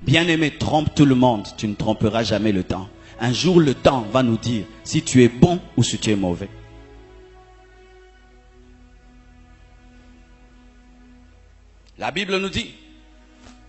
Bien-aimé, trompe tout le monde, tu ne tromperas jamais le temps. Un jour, le temps va nous dire si tu es bon ou si tu es mauvais. La Bible nous dit,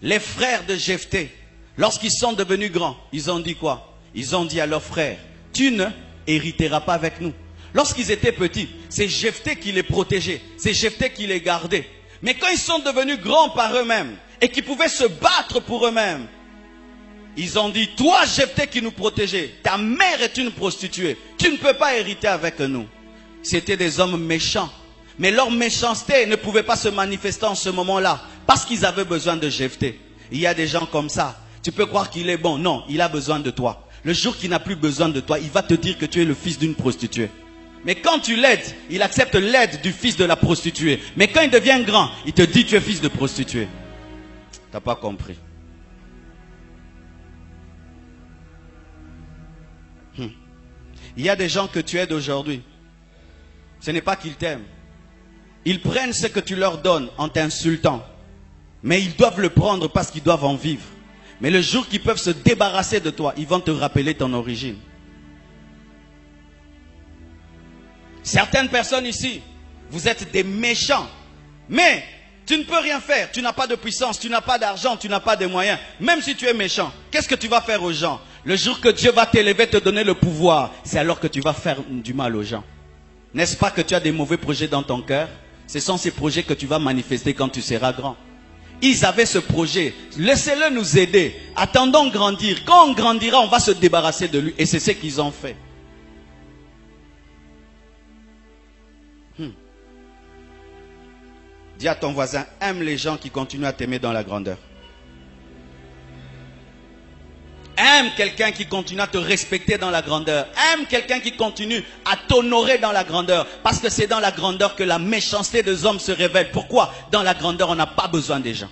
les frères de Jephthé, lorsqu'ils sont devenus grands, ils ont dit quoi? Ils ont dit à leurs frères, tu ne hériteras pas avec nous. Lorsqu'ils étaient petits, c'est Jephthé qui les protégeait, c'est Jephthé qui les gardait. Mais quand ils sont devenus grands par eux-mêmes et qu'ils pouvaient se battre pour eux-mêmes, ils ont dit, toi Jephthé qui nous protégeais, ta mère est une prostituée, tu ne peux pas hériter avec nous. C'étaient des hommes méchants. Mais leur méchanceté ne pouvait pas se manifester en ce moment-là, parce qu'ils avaient besoin de Jephthé. Il y a des gens comme ça. Tu peux croire qu'il est bon. Non, il a besoin de toi. Le jour qu'il n'a plus besoin de toi, il va te dire que tu es le fils d'une prostituée. Mais quand tu l'aides, il accepte l'aide du fils de la prostituée. Mais quand il devient grand, il te dit tu es fils de prostituée. Tu n'as pas compris. Il y a des gens que tu aides aujourd'hui. Ce n'est pas qu'ils t'aiment. Ils prennent ce que tu leur donnes en t'insultant. Mais ils doivent le prendre parce qu'ils doivent en vivre. Mais le jour qu'ils peuvent se débarrasser de toi, ils vont te rappeler ton origine. Certaines personnes ici, vous êtes des méchants. Mais tu ne peux rien faire. Tu n'as pas de puissance, tu n'as pas d'argent, tu n'as pas de moyens. Même si tu es méchant, qu'est-ce que tu vas faire aux gens? Le jour que Dieu va t'élever, te donner le pouvoir, c'est alors que tu vas faire du mal aux gens. N'est-ce pas que tu as des mauvais projets dans ton cœur? Ce sont ces projets que tu vas manifester quand tu seras grand. Ils avaient ce projet. Laissez-le nous aider. Attendons grandir. Quand on grandira, on va se débarrasser de lui. Et c'est ce qu'ils ont fait. Dis à ton voisin, aime les gens qui continuent à t'aimer dans la grandeur. Aime quelqu'un qui continue à te respecter dans la grandeur. Aime quelqu'un qui continue à t'honorer dans la grandeur. Parce que c'est dans la grandeur que la méchanceté des hommes se révèle. Pourquoi? Dans la grandeur, on n'a pas besoin des gens.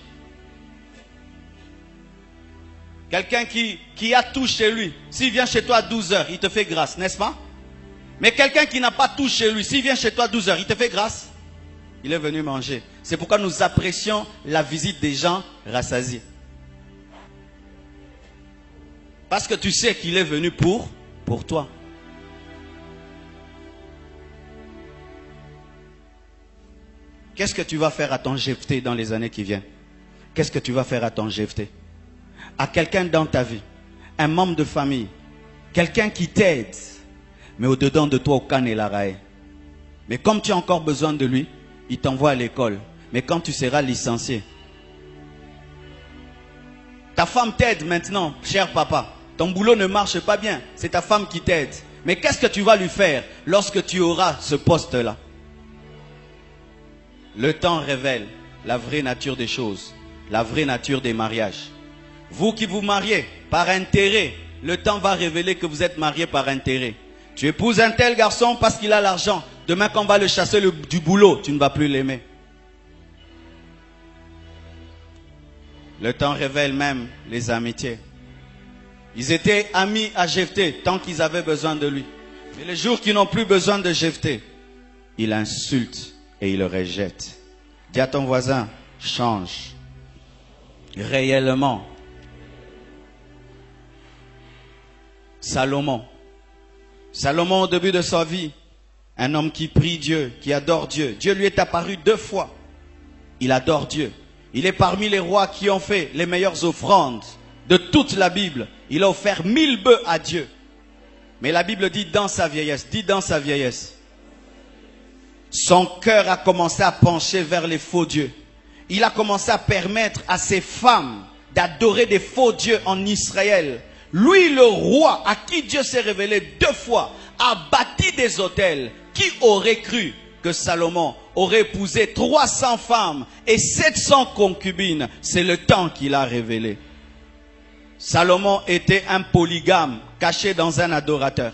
Quelqu'un qui a tout chez lui, s'il vient chez toi à 12 heures, il te fait grâce, n'est-ce pas? Mais quelqu'un qui n'a pas tout chez lui, s'il vient chez toi à 12 heures, il te fait grâce. Il est venu manger. C'est pourquoi nous apprécions la visite des gens rassasiés. Parce que tu sais qu'il est venu pour toi. Qu'est-ce que tu vas faire à ton Jephthé dans les années qui viennent? Qu'est-ce que tu vas faire à ton Jephthé? À quelqu'un dans ta vie, un membre de famille, quelqu'un qui t'aide, mais au-dedans de toi, aucun n'est la raille. Mais comme tu as encore besoin de lui, il t'envoie à l'école. Mais quand tu seras licencié, ta femme t'aide maintenant, cher papa. Ton boulot ne marche pas bien, c'est ta femme qui t'aide. Mais qu'est-ce que tu vas lui faire lorsque tu auras ce poste-là? Le temps révèle la vraie nature des choses, la vraie nature des mariages. Vous qui vous mariez par intérêt, le temps va révéler que vous êtes mariés par intérêt. Tu épouses un tel garçon parce qu'il a l'argent. Demain, quand on va le chasser du boulot, tu ne vas plus l'aimer. Le temps révèle même les amitiés. Ils étaient amis à Jephthé tant qu'ils avaient besoin de lui. Mais le jour qu'ils n'ont plus besoin de Jephthé, il insulte et il le rejette. Dis à ton voisin, change. Réellement. Salomon, au début de sa vie, un homme qui prie Dieu, qui adore Dieu. Dieu lui est apparu 2 fois. Il adore Dieu. Il est parmi les rois qui ont fait les meilleures offrandes de toute la Bible. Il a offert 1000 bœufs à Dieu. Mais la Bible dit dans sa vieillesse, son cœur a commencé à pencher vers les faux dieux. Il a commencé à permettre à ses femmes d'adorer des faux dieux en Israël. Lui, le roi, à qui Dieu s'est révélé 2 fois, a bâti des autels. Qui aurait cru que Salomon aurait épousé 300 femmes et 700 concubines? C'est le temps qu'il a révélé. Salomon était un polygame caché dans un adorateur.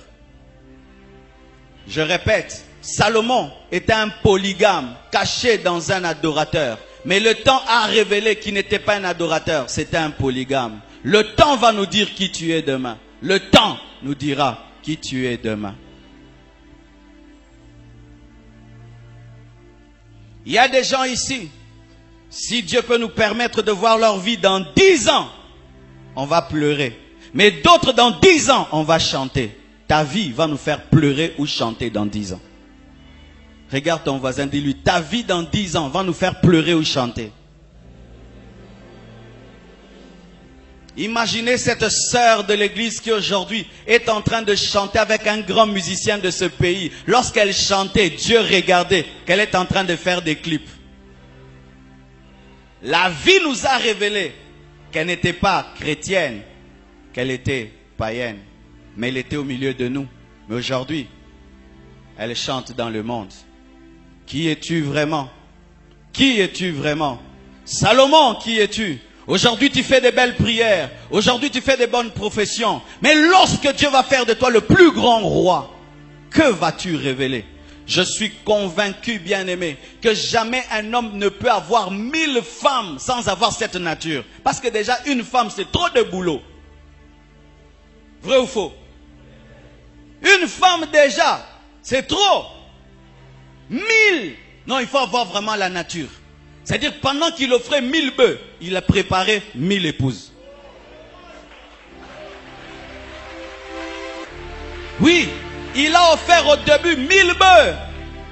Je répète, Salomon était un polygame caché dans un adorateur. Mais le temps a révélé qu'il n'était pas un adorateur, c'était un polygame. Le temps va nous dire qui tu es demain. Le temps nous dira qui tu es demain. Il y a des gens ici, si Dieu peut nous permettre de voir leur vie dans 10 ans, on va pleurer. Mais d'autres, dans 10 ans, on va chanter. Ta vie va nous faire pleurer ou chanter dans 10 ans. Regarde ton voisin, dis-lui, ta vie dans 10 ans va nous faire pleurer ou chanter. Imaginez cette sœur de l'église qui aujourd'hui est en train de chanter avec un grand musicien de ce pays. Lorsqu'elle chantait, Dieu regardait qu'elle est en train de faire des clips. La vie nous a révélé qu'elle n'était pas chrétienne, qu'elle était païenne, mais elle était au milieu de nous. Mais aujourd'hui, elle chante dans le monde. Qui es-tu vraiment? Qui es-tu vraiment? Salomon, qui es-tu? Aujourd'hui, tu fais des belles prières. Aujourd'hui, tu fais des bonnes professions. Mais lorsque Dieu va faire de toi le plus grand roi, que vas-tu révéler? Je suis convaincu, bien-aimé, que jamais un homme ne peut avoir 1000 femmes sans avoir cette nature. Parce que déjà, une femme, c'est trop de boulot. Vrai ou faux? Une femme déjà, c'est trop. 1000. Non, il faut avoir vraiment la nature. C'est-à-dire, pendant qu'il offrait 1000 bœufs, il a préparé 1000 épouses. Oui, il a offert au début 1000 bœufs.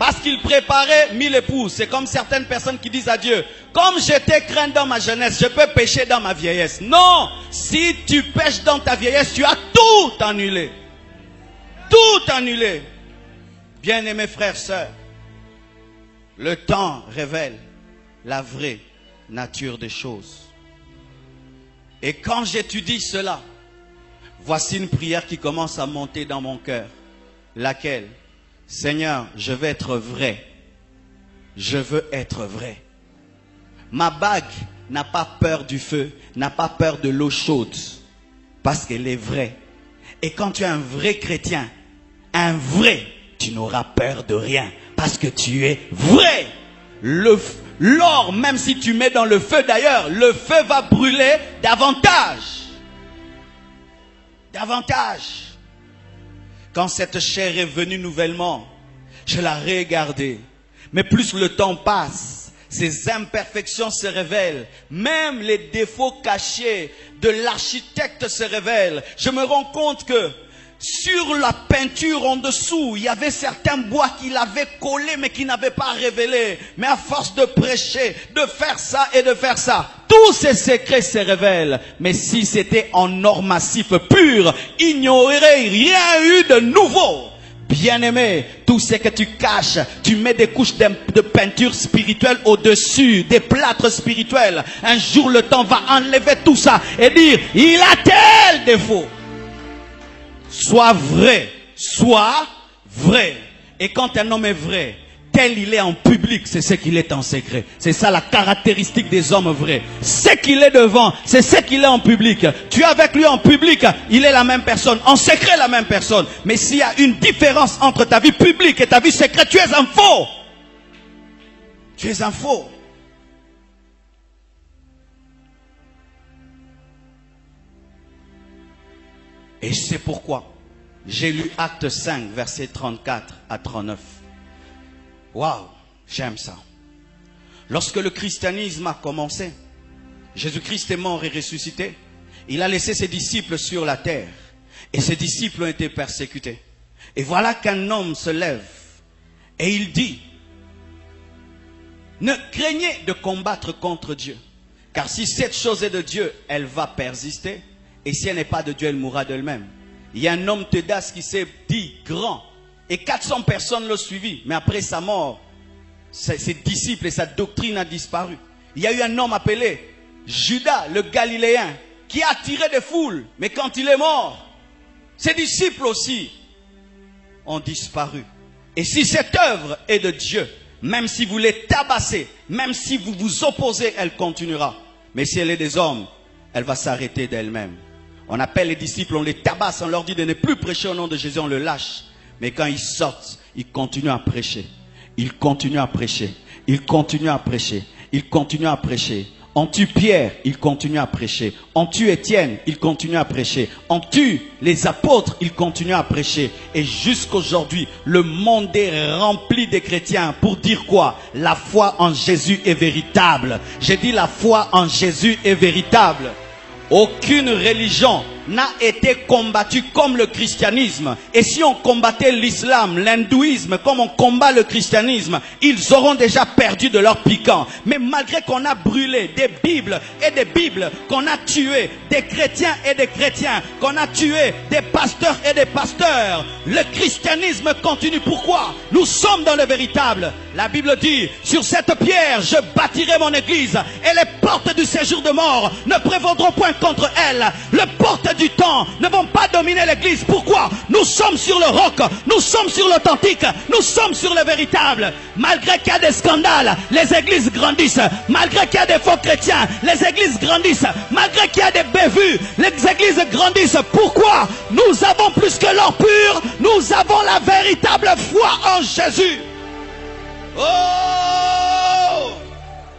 Parce qu'il préparait 1000 épouses. C'est comme certaines personnes qui disent à Dieu, comme j'étais craint dans ma jeunesse, je peux pécher dans ma vieillesse. Non, si tu pêches dans ta vieillesse, tu as tout annulé. Tout annulé. Bien-aimés frères, sœurs, le temps révèle la vraie nature des choses. Et quand j'étudie cela, voici une prière qui commence à monter dans mon cœur. Laquelle? Seigneur, je veux être vrai. Je veux être vrai. Ma bague n'a pas peur du feu, n'a pas peur de l'eau chaude, parce qu'elle est vraie. Et quand tu es un vrai chrétien, un vrai, tu n'auras peur de rien, parce que tu es vrai. L'or, même si tu mets dans le feu d'ailleurs, le feu va brûler davantage. Davantage. Quand cette chair est venue nouvellement, je la regardais. Mais plus le temps passe, ses imperfections se révèlent. Même les défauts cachés de l'architecte se révèlent. Je me rends compte que sur la peinture en dessous, il y avait certains bois qu'il avait collés mais qui n'avaient pas révélé. Mais à force de prêcher, de faire ça et de faire ça, tous ces secrets se révèlent. Mais si c'était en or massif pur, il n'y aurait rien eu de nouveau. Bien-aimé, tout ce que tu caches, tu mets des couches de peinture spirituelle au-dessus, des plâtres spirituels. Un jour, le temps va enlever tout ça et dire, il a tel défaut. Sois vrai, sois vrai. Et quand un homme est vrai, tel il est en public, c'est ce qu'il est en secret. C'est ça la caractéristique des hommes vrais. Ce qu'il est devant, c'est ce qu'il est en public. Tu es avec lui en public, il est la même personne. En secret, la même personne. Mais s'il y a une différence entre ta vie publique et ta vie secrète, tu es un faux. Tu es un faux. Et c'est pourquoi j'ai lu Acte 5, versets 34 à 39. Waouh, j'aime ça. Lorsque le christianisme a commencé, Jésus-Christ est mort et ressuscité. Il a laissé ses disciples sur la terre. Et ses disciples ont été persécutés. Et voilà qu'un homme se lève et il dit, ne craignez de combattre contre Dieu. Car si cette chose est de Dieu, elle va persister. Et si elle n'est pas de Dieu, elle mourra d'elle-même. Il y a un homme Teudas qui s'est dit grand. Et 400 personnes l'ont suivi. Mais après sa mort, ses disciples et sa doctrine a disparu. Il y a eu un homme appelé Judas, le Galiléen, qui a attiré des foules. Mais quand il est mort, ses disciples aussi ont disparu. Et si cette œuvre est de Dieu, même si vous les tabassez, même si vous vous opposez, elle continuera. Mais si elle est des hommes, elle va s'arrêter d'elle-même. On appelle les disciples, on les tabasse, on leur dit de ne plus prêcher au nom de Jésus, on le lâche. Mais quand ils sortent, ils continuent à prêcher. Ils continuent à prêcher. Ils continuent à prêcher. Ils continuent à prêcher. On tue Pierre, ils continuent à prêcher. On tue Étienne, ils continuent à prêcher. On tue les apôtres, ils continuent à prêcher. Et jusqu'aujourd'hui, le monde est rempli de chrétiens pour dire quoi? La foi en Jésus est véritable. J'ai dit la foi en Jésus est véritable. Aucune religion n'a été combattue comme le christianisme. Et si on combattait l'islam, l'hindouisme, comme on combat le christianisme, ils auront déjà perdu de leur piquant. Mais malgré qu'on a brûlé des Bibles et des Bibles, qu'on a tué des chrétiens et des chrétiens, qu'on a tué des pasteurs et des pasteurs, le christianisme continue. Pourquoi? Nous sommes dans le véritable. La Bible dit, sur cette pierre, je bâtirai mon église et les portes du séjour de mort ne prévaudront point contre elle. Les portes du temps ne vont pas dominer l'église. Pourquoi? Nous sommes sur le roc, nous sommes sur l'authentique, nous sommes sur le véritable. Malgré qu'il y a des scandales, les églises grandissent. Malgré qu'il y a des faux chrétiens, les églises grandissent. Malgré qu'il y a des bévues, les églises grandissent. Pourquoi? Nous avons plus que l'or pur, nous avons la véritable foi en Jésus. Oh!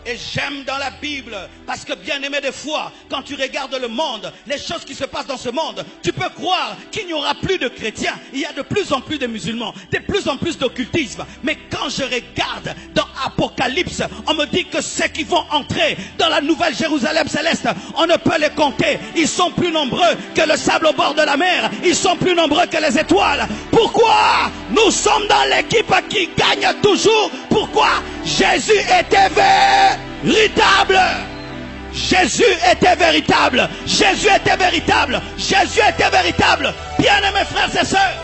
Et j'aime dans la Bible, parce que bien aimé des fois, quand tu regardes le monde, les choses qui se passent dans ce monde, tu peux croire qu'il n'y aura plus de chrétiens. Il y a de plus en plus de musulmans, de plus en plus d'occultisme. Mais quand je regarde dans Apocalypse, on me dit que ceux qui vont entrer dans la nouvelle Jérusalem céleste, on ne peut les compter. Ils sont plus nombreux que le sable au bord de la mer. Ils sont plus nombreux que les étoiles. Pourquoi? Nous sommes dans l'équipe qui gagne toujours. Pourquoi? Jésus était véritable. Jésus était véritable. Jésus était véritable. Jésus était véritable. Bien-aimés frères et sœurs,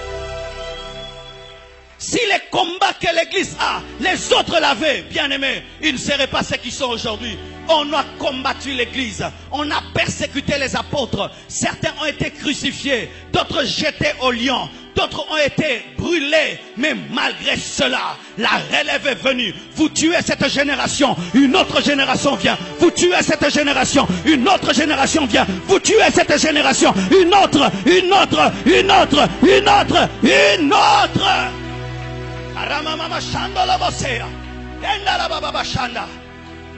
si les combats que l'Église a, les autres l'avaient, bien-aimés, ils ne seraient pas ceux qui sont aujourd'hui. On a combattu l'Église, on a persécuté les apôtres. Certains ont été crucifiés, d'autres jetés au lion, d'autres ont été brûlés. Mais malgré cela, la relève est venue. Vous tuez cette génération, une autre génération vient. Vous tuez cette génération, une autre génération vient. Vous tuez cette génération, une autre, une autre, une autre, une autre, une autre.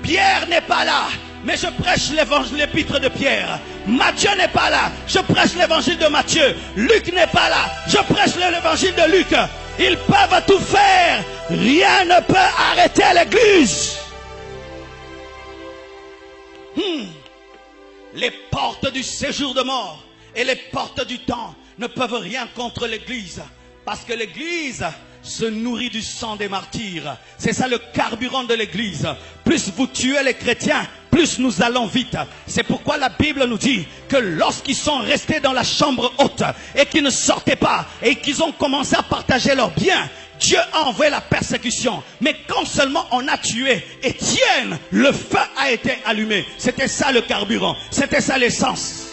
Pierre n'est pas là, mais je prêche l'évangile, l'épître de Pierre. Matthieu n'est pas là, je prêche l'évangile de Matthieu. Luc n'est pas là, je prêche l'évangile de Luc. Ils peuvent tout faire, rien ne peut arrêter l'église. Les portes du séjour de mort et les portes du temps ne peuvent rien contre l'église, parce que l'église se nourrit du sang des martyrs. C'est ça le carburant de l'église. Plus vous tuez les chrétiens, plus nous allons vite. C'est pourquoi la Bible nous dit que lorsqu'ils sont restés dans la chambre haute et qu'ils ne sortaient pas et qu'ils ont commencé à partager leurs biens, Dieu a envoyé la persécution. Mais quand seulement on a tué Étienne, le feu a été allumé. C'était ça le carburant, c'était ça l'essence.